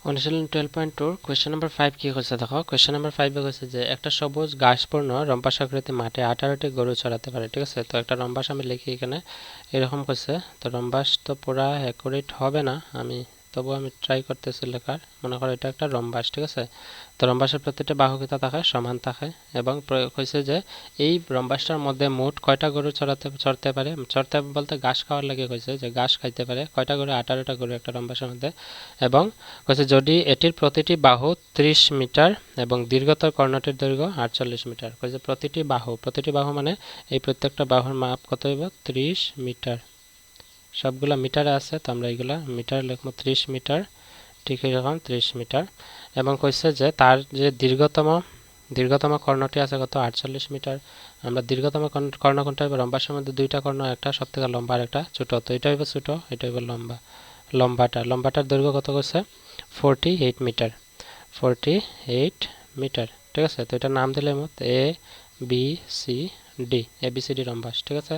অনুশীলন 12.2 question number 5 কি কৈছে দেখো কোয়েশ্চন নাম্বার 5 এ কৈছে যে একটা সবুজ ঘাসপূর্ণ রম্বাসাকৃতি মাঠে 18টি গরু চড়াতে পারে ঠিক আছে তো একটা রম্বাস আমি লিখি এখানে এরকম কৈছে তো রম্বাস তো পুরা অ্যাকুরেট হবে না আমি তবু আমি ট্রাই করতেছি লেখার মনে করো এটা একটা রম্বাস ঠিক আছে তো রম্বাসের প্রত্যেকটা বাহু কিতা থাকে সমান থাকে এবং কৈছে যে এই রম্বাসটার মধ্যে মোট কয়টা গরু চড়তে পারে চড়তে বলতে ঘাস খাওয়ার লাগে কৈছে যে ঘাস খাইতে পারে কয়টা গরু 18টা গরু একটা রম্বাসের মধ্যে এবং কৈছে যদি এটির প্রতিটি বাহু 30 মিটার এবং দীর্ঘতর কর্ণটির দৈর্ঘ্য 48 মিটার কৈছে প্রতিটি বাহু মানে এই প্রত্যেকটা বাহুর মাপ কত হইব 30 মিটার সবগুলা মিটারে আছে তো আমরা এগুলা মিটার লিখবো 30 মিটার ঠিক এরকম 30 মিটার এবং কইছে যে তার যে দীর্ঘতম কর্ণটি আছে কত 48 মিটার আমরা দীর্ঘতম কর্ণ কোনটা হবে রম্বাসের মধ্যে দুইটা কর্ণ একটা সবথেকে লম্বা আর একটা ছোট তো এটা হইবে ছোট এটা হইবে লম্বাটার দৈর্ঘ্য কত কইছে 48 মিটার 48 মিটার ঠিক আছে তো এটা নাম দিলে মত এ বি সি ডি এবিসিডি রম্বাস ঠিক আছে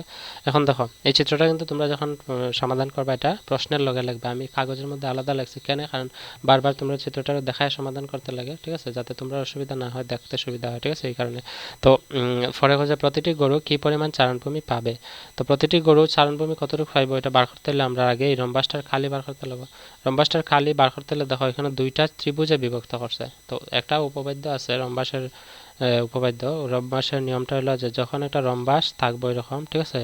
এখন দেখো এই চিত্রটা কিন্তু তোমরা যখন সমাধান করবে এটা প্রশ্নের লগে লাগবে আমি কাগজের মধ্যে আলাদা লাগছে কেন কারণ বারবার তোমরা চিত্রটা দেখায় সমাধান করতে লাগে ঠিক আছে যাতে তোমরা অসুবিধা না হয় দেখতে সুবিধা হয় ঠিক আছে এই কারণে তো পরে হচ্ছে প্রতিটি গরু কি পরিমাণ চারণভূমি পাবে তো প্রতিটি গরু চারণভূমি কতটুকু পাইব এটা বার করতে হলে আমরা আগে এই রম্বাসটার খালি বার করতে লাগবে রম্বাসটার খালি বার করতে হলে দেখো এখানে দুইটা ত্রিভুজে বিভক্ত করছে তো একটা উপপাদ্য আছে রম্বাসের উপপাদ্য রম্বাসের নিয়মটা হলো যে যখন একটা রম্বাস থাকবে এরকম ঠিক আছে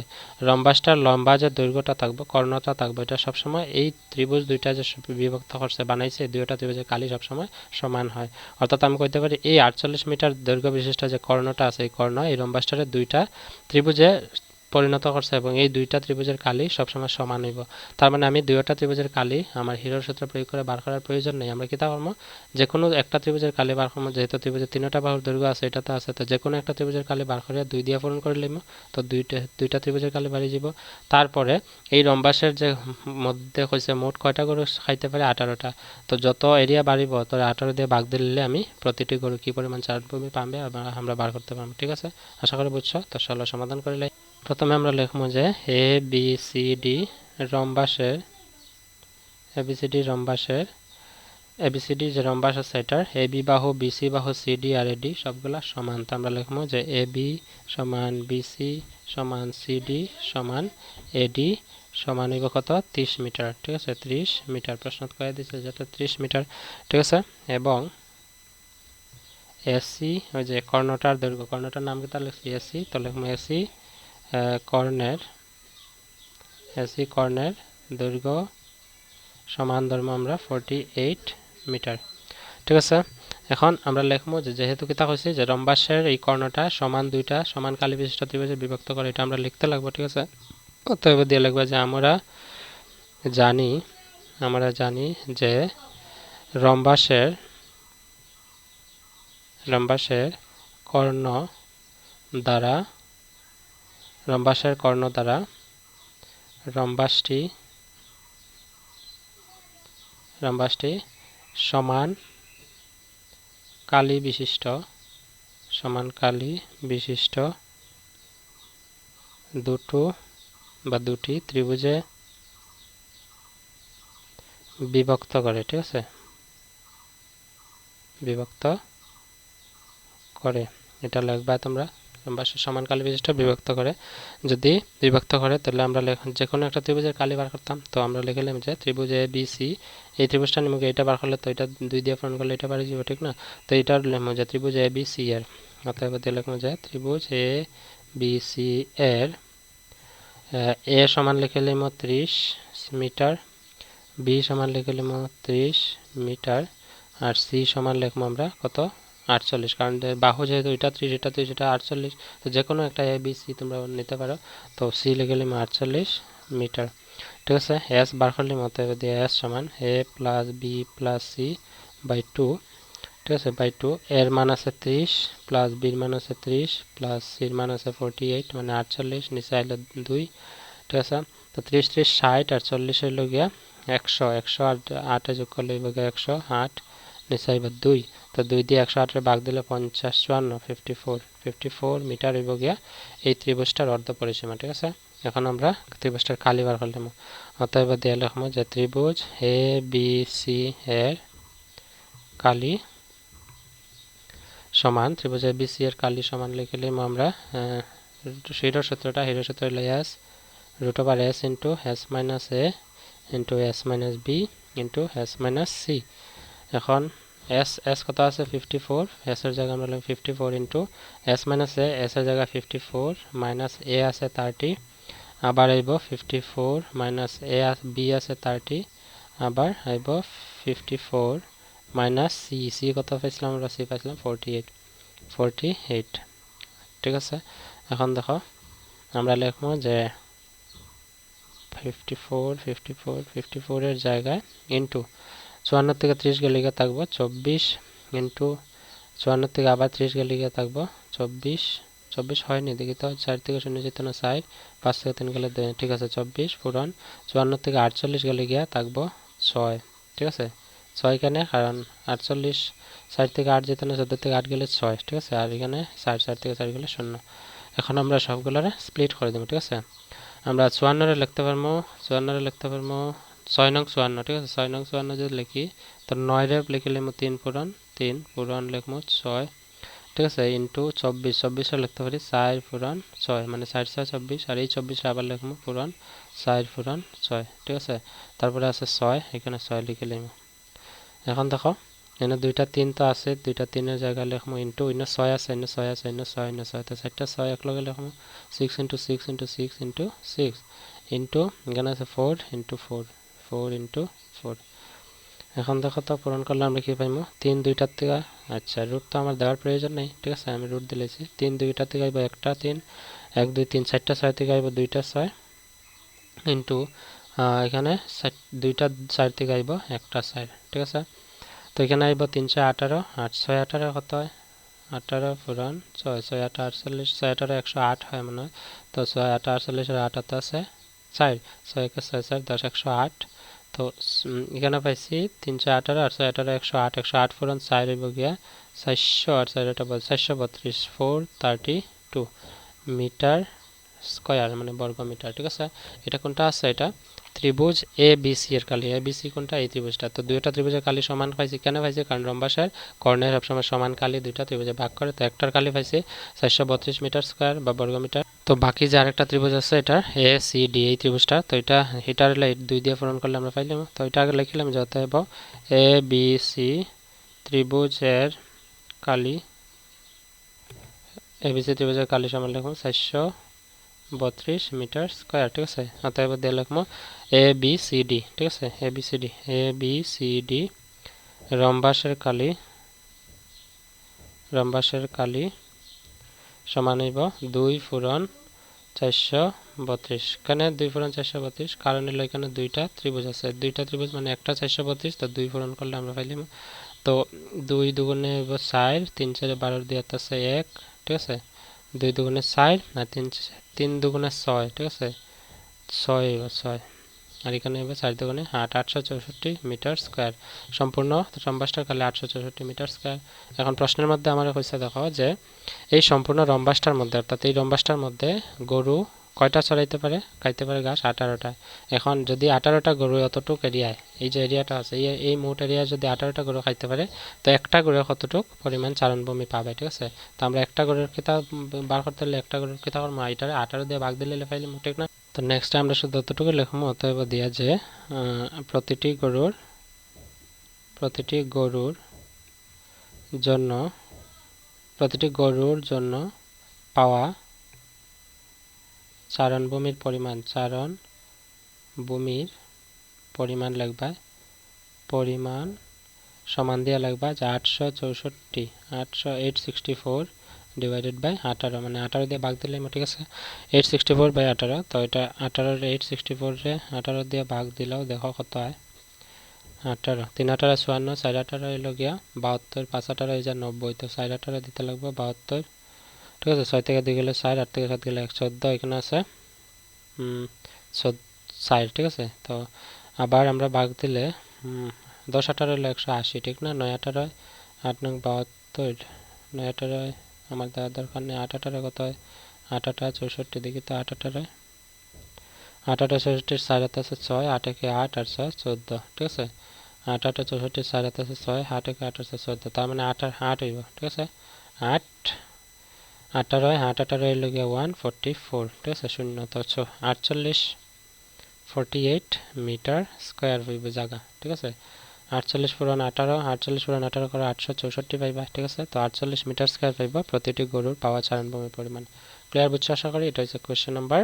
রম্বাসটার লম্বা যে দৈর্ঘ্যটা থাকবে কর্ণটা থাকবে এটা সবসময় এই ত্রিভুজ দুইটা যে বিভক্ত করছে বানাইছে দুইটা ত্রিভুজের কালি সবসময় সমান হয় অর্থাৎ আমি কইতে পারি এই 48 মিটার দৈর্ঘ্য বিশিষ্ট যে কর্ণটা আছে এই কর্ণ এই রম্বাসটারে দুইটা ত্রিভুজে পরিণত করছে এবং এই দুইটা ত্রিভুজের কালি সবসময় সমান হইব তার মানে আমি দুইটা ত্রিভুজের কালি আমার হিরোর সূত্র প্রয়োগ করে বার করার প্রয়োজন নেই আমরা কিতা করব যে কোনো একটা ত্রিভুজের কালি বার করব যেহেতু ত্রিভুজের তিনটা বাহুর দৈর্ঘ্য আছে এটা তো আছে তো যে কোনো একটা ত্রিভুজের কালি বার করে দুই দিয়ে পূরণ করে লিখব তো দুইটা ত্রিভুজের কালি বাড়ি যাব তারপরে এই রম্বাসের যে মধ্যে কইছে মোট কয়টা গরু খাইতে পারে 18টা তো যত এরিয়া বাড়িব তো 18 দিয়ে ভাগ দিলে আমি প্রতিটি গরু কি পরিমাণ চারণভূমি পাবে আমরা বার করতে পারবো ঠিক আছে আশা করি বুঝছো তো চলো সমাধান করে লাই প্রথমে আমরা লিখব যে এ বি সি ডি রম্বাসের এবিসিডি রম্বাসের এবিসিডি যে রম্বাস আছে এটার এ বি বাহু বিসি বাহু সিডি আর এডি সবগুলা সমান তো আমরা লিখব যে এ বি সমান বিসি সমান সিডি সমান এডি সমান হইব কত 30 মিটার ঠিক আছে 30 মিটার প্রশ্ন কয়ে দিয়েছে যেটা 30 মিটার ঠিক আছে এবং এসি ওই যে কর্ণটার দৈর্ঘ্য কর্ণটার নাম কি তাহলে লিখছি এসি তো লিখব এসি কর্ণের দৈর্ঘ্য সমান ধরবো আমরা 48 মিটার ঠিক আছে এখন আমরা লিখবো যে যেহেতু কিতা কইছি যে রম্বাসের এই কর্ণটা সমান দুইটা সমান কালি বিশিষ্ট ত্রিভুজে বিভক্ত করে এটা আমরা লিখতে লাগবো ঠিক আছে অতএব দিয়ে লিখবো যে আমরা জানি যে রম্বাসের কর্ণ দ্বারা রম্বাসটি সমান কালি বিশিষ্ট দুটি ত্রিভুজে বিভক্ত করে ঠিক আছে বিভক্ত করে এটা লিখবা তোমরা রম্বাসের সমান কালি বিশিষ্ট বিভক্ত করে যদি বিভক্ত করে তাহলে আমরা যে কোনো একটা ত্রিভুজের কালি বার করতাম তো আমরা লিখলাম যে ত্রিভুজ এ বি সি এই ত্রিভুজটা নিমুকে এটা বার করলে তো এটা দুই দিয়ে পূরণ করলে এটা বাড়ি যাবে ঠিক না তো এটা লিখলাম যে ত্রিভুজ এ বি সি এর অতএব দিয়ে লিখলাম যে ত্রিভুজ এ বি সি এর এ সমান লিখে লিখব 30 মিটার বি সমান লিখে লিখব 30 মিটার আর সি সমান লিখবো আমরা কত 48 কারণ বাহু যেহেতু এটা 30 এটা 30 এটা 48 তো যে কোনো একটা এ বি সি তোমরা নিতে পারো তো সি লিখে লিখব 48 মিটার ঠিক আছে এস বার করলে মতো দিয়ে এস সমান A plus B plus C by 2 ঠিক আছে বাই 2 এর মান আছে 30 প্লাস বির মান আছে 30 প্লাস সির মান আছে 48 মানে 48 নিচে আইলো 2 ঠিক আছে তো 30 30 60 আর 40 হইল গিয়া 100 আর 8 যোগ করলে হইব গিয়া 108 নিচে আইব 2 তো 2 দিয়ে 108 এর ভাগ দিলে 50 54 54 মিটার হইব গিয়া এই ত্রিভুজটার অর্ধ পরিসীমা ঠিক আছে এখন আমরা ত্রিভুজটার কালি বার করলাম অতএব দিয়ে লিখব যে ত্রিভুজ এ বি সি এর কালি সমান ত্রিভুজ এবিসি এর কালি সমান লিখলে আমরা হিরো সূত্রটা S √s into s minus a into s minus b into s minus c। এখন s কত আছে 54, s এর জায়গা আমরা লিখলাম 54 into s minus a, s এর জায়গা 54 মাইনাস a আছে 30, আবার আইব 54 মাইনাস b আছে 30, আবার আইব 54 মাইনাস c কত পাইছিলাম আমরা? c পাইছিলাম 48। ঠিক আছে, এখন দেখো আমরা লিখবো যে 54 এর জায়গায় ইন্টু 54 থেকে 30 গেলে গিয়ে থাকবো 24 ইন্টু 54 থেকে আবার 30 গেলে গিয়ে থাকবো 24 হয়নি দেখি তো, 4 থেকে 0 যেত না 4, 5 থেকে 3 গেলে 2, ঠিক আছে 24 পূরণ 54 থেকে 48 গেলে গিয়ে থাকবো 6। ঠিক আছে 6 এখানে, কারণ 48 4 থেকে 8 যেত না, 14 থেকে 8 গেলে 6, ঠিক আছে, আর এখানে 4 থেকে 4 গেলে 0। এখন আমরা সবগুলোরে স্প্লিট করে দেব। ঠিক আছে, আমরা 54 লিখতে পারবো 6 নং 54। ঠিক আছে, 6 নং 54 যদি লিখি তো 9 রে লিখলে 3 পূরণ লিখবো 6। ঠিক আছে, ইন্টু 24 লিখতে পারি 4 পূরণ 6, মানে 4 6 24, আর এই 24 আবার লিখবো পূরণ 4 পূরণ 6। ঠিক আছে, তারপরে আছে 6, এখানে 6 লিখে লিখব। এখন দেখো এখানে 2টা 3 তো আছে, 2টা 3 এর জায়গায় লিখবো ইন্টু, এখানে 6 আছে, এখানে 6 আছে, এখানে 6, এখানে 6, তো 4টা 6 একলগে লিখবো 6 ইন্টু 6 ইন্টু 6 ইন্টু 6 ইন্টু এখানে আছে 4 ইন্টু 4 ইন্টু 4। এখন দেখো তো পূরণ করলে আমরা কি পাইমু? 3 2টার থেকে, আচ্ছা রুট তো আমার দেওয়ার প্রয়োজন নেই, ঠিক আছে আমি রুট দিলেছি। 3 2টার থেকে আইব একটা 3, 1 2 3 4টা 6 থেকে আইব 2টা 6 ইন্টু এখানে 2টা 4 থেকে আইব একটা 4। ঠিক আছে, তো এখানে আইব 318, 8 6 18 কত হয়? 18 পূরণ 6, 6 8 48, 6 18 108 হয় মনে হয়। তো 6 8 48 আর 8 আছে 4, 6 1 6 4 10 108। তো এখানে পাইছি 318 আর 6 18 108, 108 পূরণ 4 হইব গিয়া 400, আর 4 এটা 432 432 মিটার স্কয়ার, মানে বর্গ মিটার। ঠিক আছে, এটা কোনটা আছে? এটা ত্রিভুজ এ বি সি এর কালি। এ বি সি কোনটা? এই ত্রিভুজটা। তো দুইটা ত্রিভুজের কালি সমান পাইছি, কেন পাইছি? কারণ রম্বাসের কর্ণের সবসময় সমান কালি দুইটা ত্রিভুজে ভাগ করে। তো একটার কালি পাইছি 432 মিটার স্কয়ার বা বর্গ মিটার। তো বাকি যে আরেকটা ত্রিভুজ আছে এটার এ সি ডি, এই ত্রিভুজটা, তো এটা হিটার লাইট 2 দিয়ে পূরণ করলে আমরা পাইলাম। তো এটা আগে লিখলাম যত হইব এ বি সি ত্রিভুজের কালি, এ বি সি ত্রিভুজের কালি সমান লিখব 432 মিটার স্কয়ার। ঠিক আছে, অতএব দিয়ে লিখবো এ বি সি ডি। ঠিক আছে, এ বি সি ডি রম্বাসের কালি সমান হইব 2 পূরণ 432। কেন 2 পূরণ 432? কারণ হলো এখানে দুইটা ত্রিভুজ আছে, দুইটা ত্রিভুজ মানে একটা 432, তো 2 পূরণ করলে আমরা পাইলাম। তো 2 দুগুণে হইব 4, 3 4 12 দিয়ে আছে 1। ঠিক আছে, 2 দুগুণে 4 আর 3 দুগুণে 6। ঠিক আছে, 6 হইব 6, আর এখানে হইব 4 দুগুণে 8, 864 মিটার স্কয়ার। সম্পূর্ণ রম্বাসটার কালি 864 মিটার স্কয়ার। এখন প্রশ্নের মধ্যে আমার কইছে দেখো যে এই সম্পূর্ণ রম্বাসটার মধ্যে, অর্থাৎ এই রম্বাসটার মধ্যে গরু কয়টা চড়াইতে পারে? খাইতে পারে ঘাস 18টা। এখন যদি 18টা গরু অতটুক এরিয়ায়, এই যে এরিয়াটা আছে, এই মোট এরিয়া যদি 18টা গরু খাইতে পারে, তো একটা গরু কতটুক পরিমাণ চারণভূমি পাবে? ঠিক আছে, তো আমরা একটা গরুর কিতা বার করতে হলে একটা গরুর কিতা করবো? এটারে 18 দিয়ে ভাগ দিলে পাইলে ঠিক না? তো নেক্সট আমরা শুধু অতটুকু লিখবো। অতএব দিয়া যে প্রতিটি গরুর জন্য পাওয়া চারণভূমির পরিমাণ লিখবা, পরিমাণ সমান দিয়ে লিখবা যে 864 ডিভাইডেড বাই 18, মানে 18 দিয়ে ভাগ দিলে, ঠিক আছে 864 বাই 18। তো এটা 18 864 রে 18 দিয়ে ভাগ দিলেও দেখো কত হয়? 18 3 18 54, 4 18 হইল গিয়া 72, 5 18 হয়ে যায় 90, তো 4 18 দিতে লাগবে 72। ঠিক আছে, 6 থেকে 2 গেলে 4, 8 থেকে 7 গেলে 14, এখানে আছে 4। ঠিক আছে, তো আবার আমরা ভাগ দিলে 10 18 হলো 180, ঠিক না? 9 18 8 9 72, 9 18 আমার দেওয়ার দরকার নেই। 8 18 কত হয়? 8 8 64, দেখি তো 8 18 8 8 64, 4 আছে 6, 8 একে 8 আর 6 14। ঠিক আছে, 8 8 64 4 হাতে আছে 6 8 1 8 আছে 14 তার মানে 8 আর 8 হইব ঠিক আছে 8 18 8 18 এর লগে 144 ঠিক আছে 0 তো 48 48 মিটার স্কয়ার হইব জায়গা ঠিক আছে 48 পূরণ 18 48 পূরণ 18 করে 864 পাইবা ঠিক আছে তো 48 মিটার স্কয়ার পাইবা প্রতিটি গরুর পাওয়া চারণভূমির পরিমাণ ক্লিয়ার বুঝছো আশা করি এটা হচ্ছে কোশ্চেন নাম্বার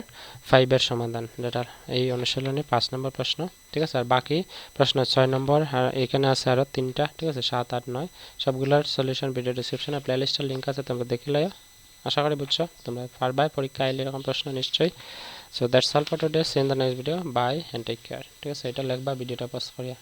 5 এর সমাধান যেটা এই অনুশীলনে 5 নম্বর প্রশ্ন ঠিক আছে আর বাকি প্রশ্ন 6 নম্বর আর এখানে আছে আরো তিনটা ঠিক আছে 7 8 9 সবগুলোর সলিউশন ভিডিও ডেসক্রিপশনে প্লেলিস্টের লিংক আছে তোমরা দেখে লও আশা করি বুঝছো তোমরা পারবা পরীক্ষা আইলে এরকম প্রশ্ন নিশ্চয়ই so that's all for today see in the next video bye and take care ঠিক আছে এটা লিখবা ভিডিওটা পজ করিয়া